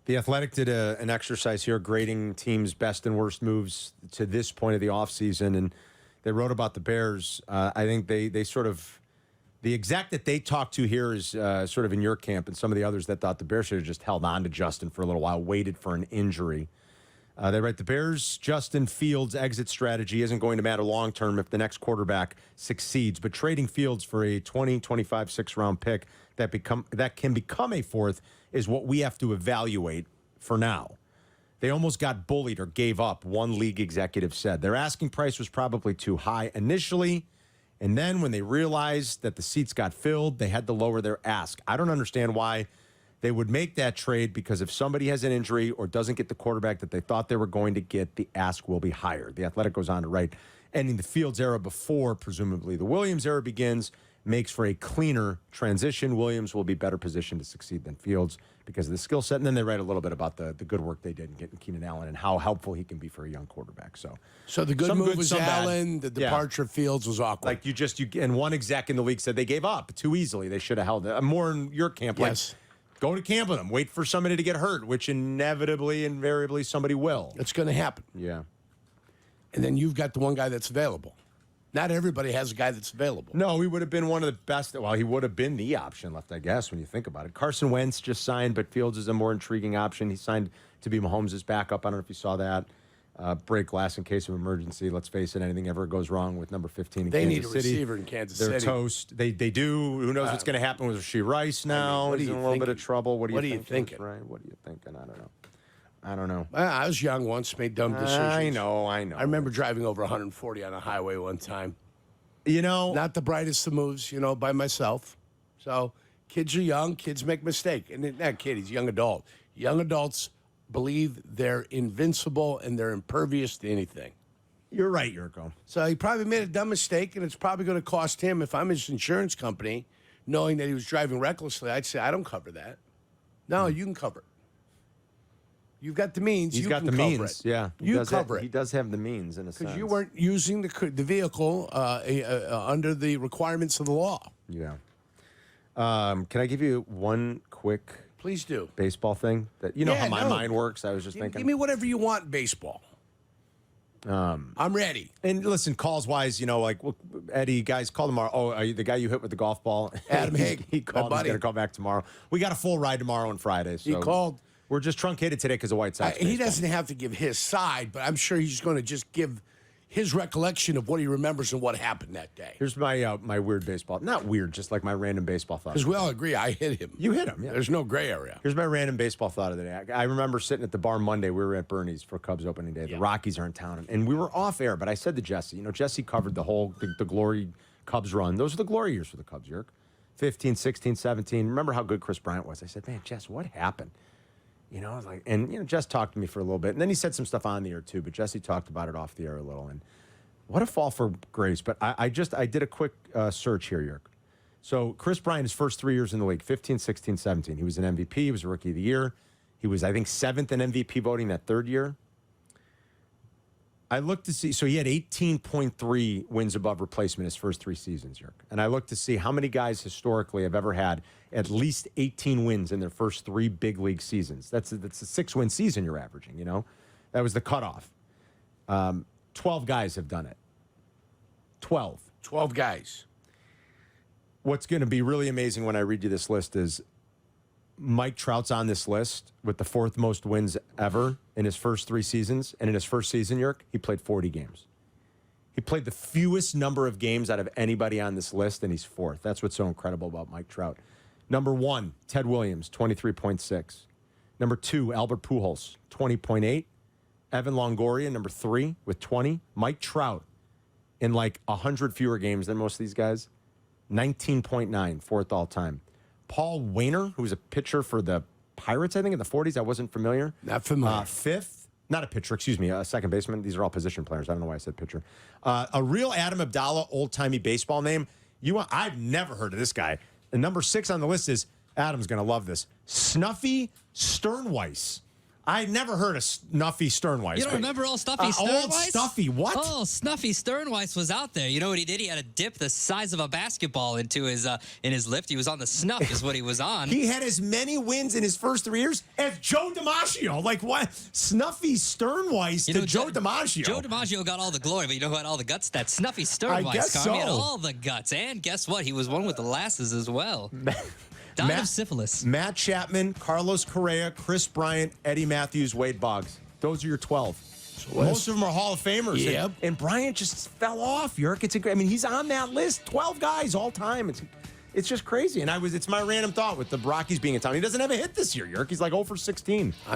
The Athletic did an exercise here grading teams' best and worst moves to this point of the offseason, and they wrote about the Bears. I think they sort of, the exec that they talked to here is sort of in your camp, and some of the others that thought the Bears should have just held on to Justin for a little while, waited for an injury. They write, the Bears' Justin Fields exit strategy isn't going to matter long-term if the next quarterback succeeds, but trading Fields for a 2025 sixth-round pick that can become a fourth is what we have to evaluate for now. They almost got bullied or gave up, one league executive said. Their asking price was probably too high initially, and then when they realized that the seats got filled, they had to lower their ask. I don't understand why they would make that trade, because if somebody has an injury or doesn't get the quarterback that they thought they were going to get, the ask will be higher. The Athletic goes on to write, ending the Fields era before, presumably, the Williams era begins, makes for a cleaner transition. Williams will be better positioned to succeed than Fields because of the skill set. And then they write a little bit about the good work they did in getting Keenan Allen and how helpful he can be for a young quarterback. So the good move was Allen. The departure of Fields was awkward. Like and one exec in the league said they gave up too easily. They should have held it. More in your camp. Yes. Like, go to camp with them. Wait for somebody to get hurt, which invariably somebody will. It's going to happen. Yeah. And then you've got the one guy that's available. Not everybody has a guy that's available. No, he would have been one of the best. Well, he would have been the option left, I guess, when you think about it. Carson Wentz just signed, but Fields is a more intriguing option. He signed to be Mahomes' backup. I don't know if you saw that. Break glass in case of emergency. Let's face it, anything ever goes wrong with number 15 in Kansas City. They need a receiver in Kansas City. They're toast. They do. Who knows what's going to happen with Rasheed Rice now? He's in a little bit of trouble. What are you thinking? Right? What are you thinking? I don't know. I was young once, made dumb decisions. I know. I remember driving over 140 on a highway one time. Not the brightest of moves, by myself. So kids are young. Kids make mistakes. And that kid, he's a young adult. Young adults believe they're invincible and they're impervious to anything. You're right, Jurko. So he probably made a dumb mistake, and it's probably going to cost him. If I'm his insurance company, knowing that he was driving recklessly, I'd say, I don't cover that. No, you can cover it. You've got the means. He's got the means. Yeah, you cover it. He does have the means in a sense. Because you weren't using the vehicle under the requirements of the law. Yeah. Can I give you one quick? Please do. Baseball thing that how my mind works. I was just thinking. Give me whatever you want in baseball. I'm ready. And listen, calls wise, Eddie, guys, call tomorrow. Oh, are you the guy you hit with the golf ball? Adam Haig. He called. He's going to call back tomorrow. We got a full ride tomorrow and Friday. So he called. We're just truncated today because of White Sox. He doesn't have to give his side, but I'm sure he's going to just give his recollection of what he remembers and what happened that day. Here's my my weird baseball. Not weird, just like my random baseball thought. Because we all agree I hit him. You hit him, yeah. There's no gray area. Here's my random baseball thought of the day. I remember sitting at the bar Monday. We were at Bernie's for Cubs opening day. The Rockies are in town. And we were off air, but I said to Jesse, Jesse covered the whole, the glory Cubs run. Those are the glory years for the Cubs, Yerk. 15, 16, 17. Remember how good Chris Bryant was? I said, man, Jess, what happened? I was like, Jess talked to me for a little bit, and then he said some stuff on the air too. But Jesse talked about it off the air a little, and what a fall for grace. But I did a quick search here, Yerk. So Chris Bryant, his first 3 years in the league, 15, 16, 17. He was an MVP. He was a Rookie of the Year. He was, I think, 7th in MVP voting that third year. I looked to see, so he had 18.3 wins above replacement his first 3 seasons, Yerk. And I looked to see how many guys historically have ever had at least 18 wins in their first 3 big league seasons. That's a 6-win season you're averaging, That was the cutoff. 12 guys have done it. 12 guys. What's going to be really amazing when I read you this list is Mike Trout's on this list with the 4th most wins ever in his first 3 seasons. And in his first season, Yerk, he played 40 games. He played the fewest number of games out of anybody on this list, and he's 4th. That's what's so incredible about Mike Trout. Number 1, Ted Williams, 23.6. Number 2, Albert Pujols, 20.8. Evan Longoria, number 3, with 20. Mike Trout, in like 100 fewer games than most of these guys, 19.9, 4th all time. Paul Wainer, who was a pitcher for the Pirates, I think, in the 40s. I wasn't familiar. Not familiar. 5th. Not a pitcher, excuse me, a second baseman. These are all position players. I don't know why I said pitcher. A real Adam Abdallah, old-timey baseball name. I've never heard of this guy. And number 6 on the list is, Adam's going to love this, Snuffy Sternweiss. I never heard of Snuffy Sternweiss. You don't remember old Snuffy Sternweiss? Old Stuffy, what? Oh, Snuffy Sternweiss was out there. You know what he did? He had a dip the size of a basketball into his in his lift. He was on the snuff is what he was on. He had as many wins in his first 3 years as Joe DiMaggio. Like what? Snuffy Sternweiss to Joe DiMaggio. Joe DiMaggio got all the glory, but you know who had all the guts? That Snuffy Sternweiss. I guess Carmen. He had so. all the guts. And guess what? He was one with the lasses as well. Died of syphilis. Matt Chapman, Carlos Correa, Chris Bryant, Eddie Matthews, Wade Boggs. Those are your 12. Most of them are Hall of Famers. Yep. And Bryant just fell off, Yerk. He's on that list. 12 guys all time. It's just crazy. And it's my random thought with the Rockies being in town. He doesn't have a hit this year, Yerk. He's like 0 for 16.